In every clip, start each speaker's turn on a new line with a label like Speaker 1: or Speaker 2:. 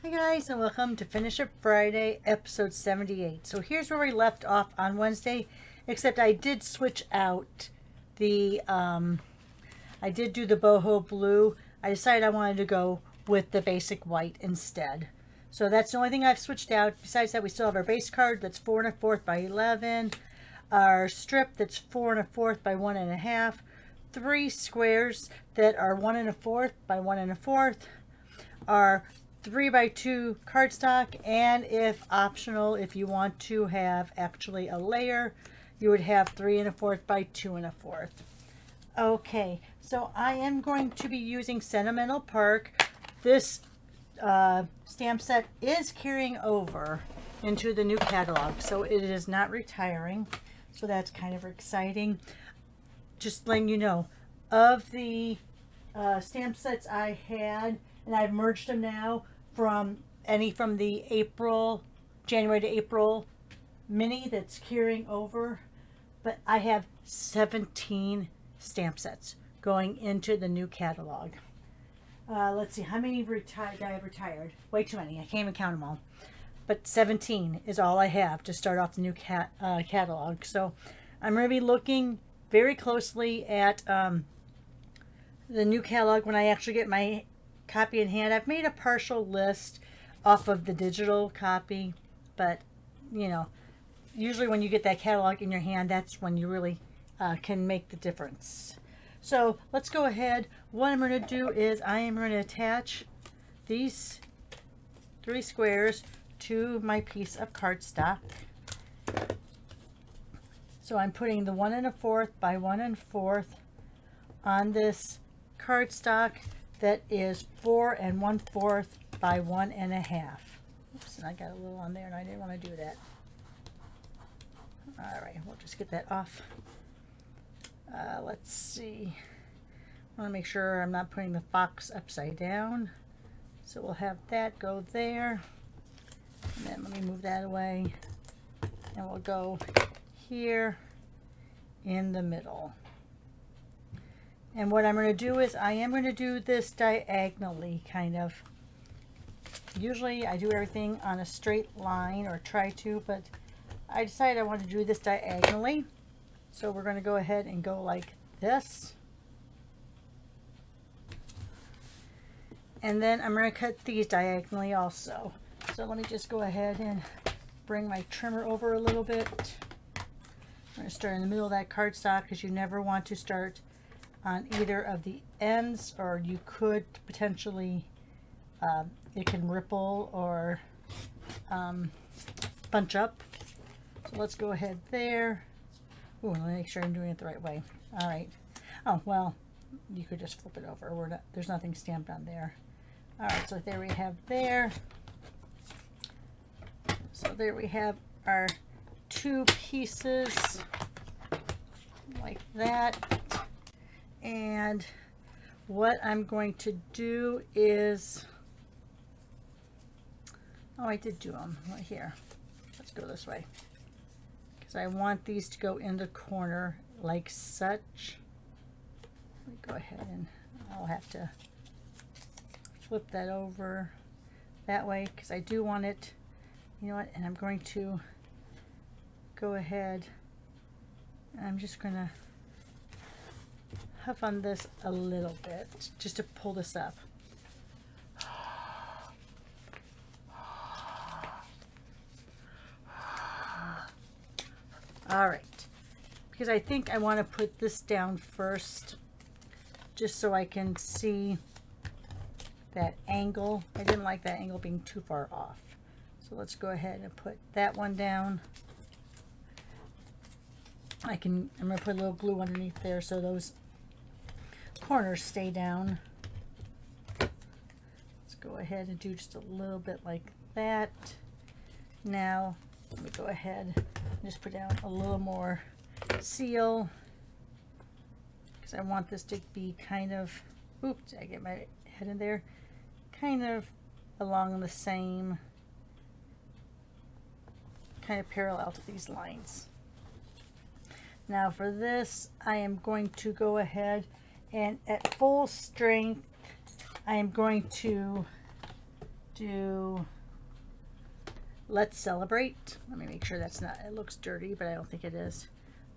Speaker 1: Hi guys, and welcome to Finish Up Friday, episode 78. So here's where we left off on Wednesday, except I did switch out the, I did do the boho blue. I decided I wanted to go with the basic white instead. So that's the only thing I've switched out. Besides that, we still have our base card that's 4 1/4 by 11, our strip that's 4 1/4 by 1 1/2, 3 squares that are 1 1/4 by 1 1/4, our 3x2 cardstock, and if optional, if you want to have actually a layer, you would have 3 1/4 by 2 1/4. Okay, so I am going to be using Sentimental Park. This stamp set is carrying over into the new catalog, so it is not retiring, so that's kind of exciting. Just letting you know, of the stamp sets I had, and I've merged them now from the January to April mini that's carrying over, but I have 17 stamp sets going into the new catalog. Let's see, how many I have retired? Way too many. I can't even count them all. But 17 is all I have to start off the new catalog. So I'm going to be looking very closely at the new catalog when I actually get my copy in hand. I've made a partial list off of the digital copy, but you know, usually when you get that catalog in your hand, that's when you really can make the difference. So let's go ahead. What I'm going to do is I am going to attach these 3 squares to my piece of cardstock. So I'm putting the 1 1/4 by 1 1/4 on this cardstock that is 4 1/4 by 1 1/2. Oops, and I got a little on there and I didn't want to do that. All right, we'll just get that off. Let's see. I want to make sure I'm not putting the fox upside down. So we'll have that go there. And then let me move that away. And we'll go here in the middle. And what I'm going to do is I am going to do this diagonally, kind of. Usually I do everything on a straight line, or try to, but I decided I want to do this diagonally. So we're going to go ahead and go like this. And then I'm going to cut these diagonally also. So let me just go ahead and bring my trimmer over a little bit. I'm going to start in the middle of that cardstock, because you never want to start on either of the ends, or you could potentially, it can ripple or bunch up. So let's go ahead there. Ooh, let me make sure I'm doing it the right way. All right. Oh, well, you could just flip it over. There's nothing stamped on there. All right, so there we have there. So there we have our 2 pieces like that. And what I'm going to do is, oh, I did do them right here. Let's go this way, because I want these to go in the corner like such. Let me go ahead and I'll have to flip that over that way, because I do want it, you know what, and I'm going to go ahead and I'm just going to huff on this a little bit just to pull this up. All right, because I think I want to put this down first, just so I can see that angle. I didn't like that angle being too far off. So let's go ahead and put that one down. I'm going to put a little glue underneath there so those corners stay down. Let's go ahead and do just a little bit like that. Now let me go ahead and just put down a little more seal, because I want this to be kind of, oops, I get my head in there, kind of along the same, kind of parallel to these lines. Now for this, I am going to go ahead and at full strength, I am going to do Let's Celebrate. Let me make sure that's not, it looks dirty, but I don't think it is.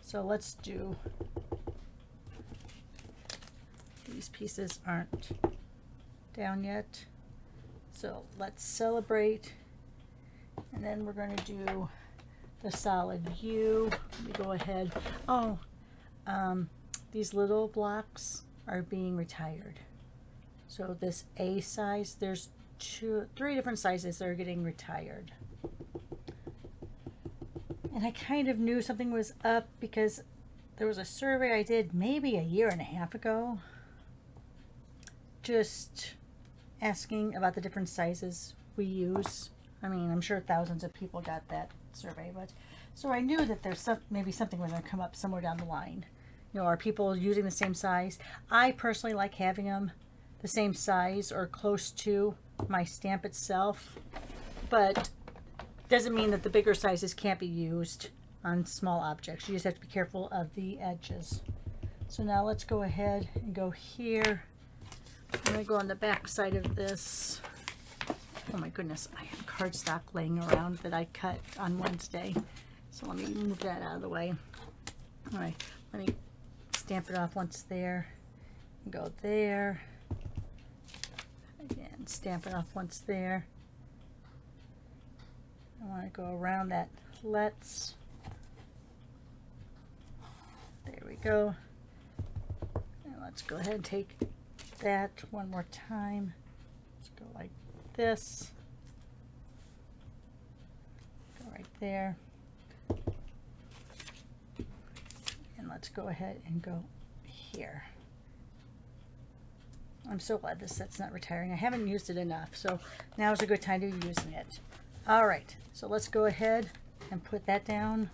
Speaker 1: So let's do, these pieces aren't down yet. So Let's Celebrate. And then we're going to do the Solid View. Let me go ahead. Oh, these little blocks are being retired. So this A size, there's three different sizes that are getting retired. And I kind of knew something was up because there was a survey I did maybe a year and a half ago, just asking about the different sizes we use. I mean, I'm sure thousands of people got that survey, but so I knew that there's maybe something was going to come up somewhere down the line. You know, are people using the same size? I personally like having them the same size or close to my stamp itself, but doesn't mean that the bigger sizes can't be used on small objects. You just have to be careful of the edges. So now let's go ahead and go here. I'm going to go on the back side of this. Oh my goodness, I have cardstock laying around that I cut on Wednesday. So let me move that out of the way. All right, let me stamp it off once there. And go there. Again, stamp it off once there. I want to go around that Let's. There we go. And let's go ahead and take that one more time. Let's go like this. Go right there. And let's go ahead and go here. I'm so glad this set's not retiring. I haven't used it enough, so now is a good time to be using it. All right, so let's go ahead and put that down.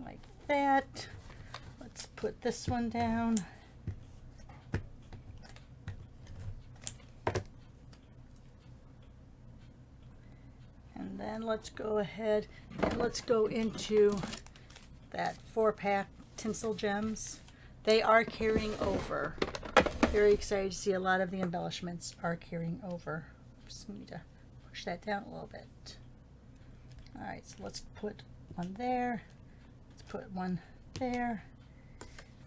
Speaker 1: Like that. Let's put this one down. And then let's go ahead and let's go into that 4-pack Tinsel Gems. They are carrying over. Very excited to see a lot of the embellishments are carrying over. Just need to push that down a little bit. All right, so let's put one there. Let's put one there.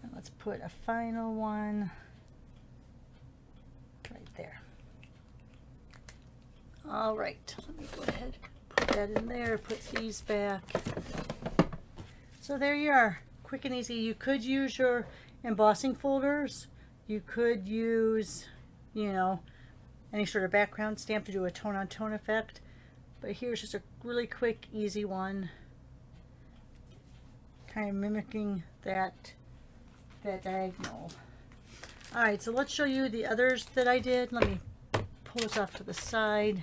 Speaker 1: And let's put a final one right there. All right, let me go ahead, put that in there, put these back. So there you are, quick and easy. You could use your embossing folders. You could use, you know, any sort of background stamp to do a tone-on-tone effect. But here's just a really quick, easy one. Kind of mimicking that diagonal. All right, so let's show you the others that I did. Let me pull this off to the side.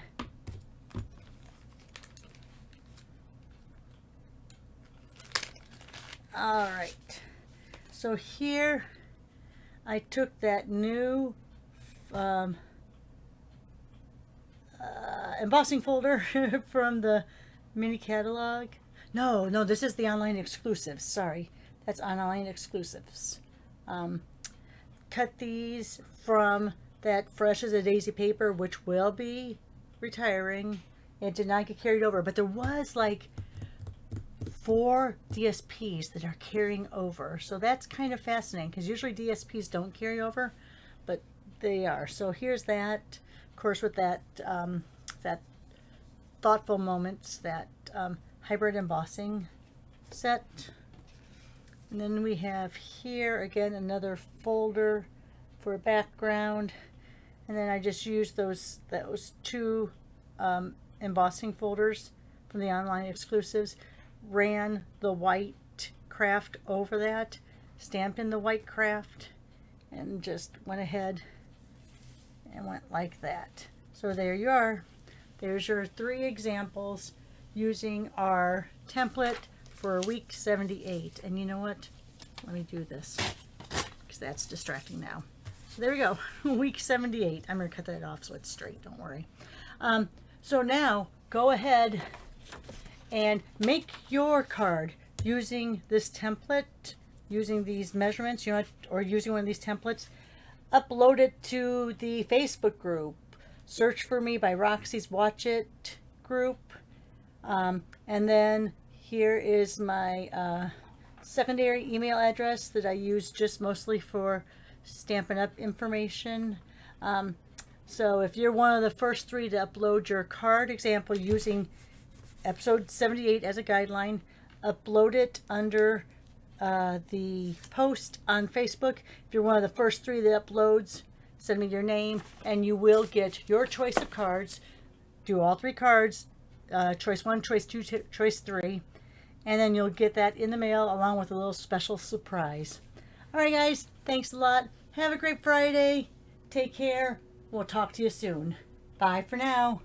Speaker 1: All right, so here I took that new embossing folder from the mini catalog. No, this is the online exclusives. Sorry, that's online exclusives. Cut these from that Fresh as a Daisy paper, which will be retiring. It did not get carried over, but there was like 4 DSPs that are carrying over. So that's kind of fascinating because usually DSPs don't carry over, but they are. So here's that, of course, with that that Thoughtful Moments, that hybrid embossing set. And then we have here again another folder for a background, and then I just used those 2 embossing folders from the online exclusives, ran the white craft over that, stamped in the white craft, and just went ahead and went like that. So there you are. There's your 3 examples using our template for week 78. And you know what? Let me do this because that's distracting now. So there we go. Week 78. I'm going to cut that off so it's straight. Don't worry. So now go ahead and make your card using this template using these measurements, or using one of these templates, upload it to the Facebook group. Search for me by Roxy's Watch It group. And then here is my secondary email address that I use just mostly for stamping up information. So if you're one of the first 3 to upload your card example using episode 78 as a guideline, upload it under the post on Facebook. If you're one of the first 3 that uploads, send me your name and you will get your choice of cards. Do all 3 cards, choice 1, choice 2, choice 3, and then you'll get that in the mail along with a little special surprise. All right, guys, thanks a lot. Have a great Friday. Take care. We'll talk to you soon. Bye for now.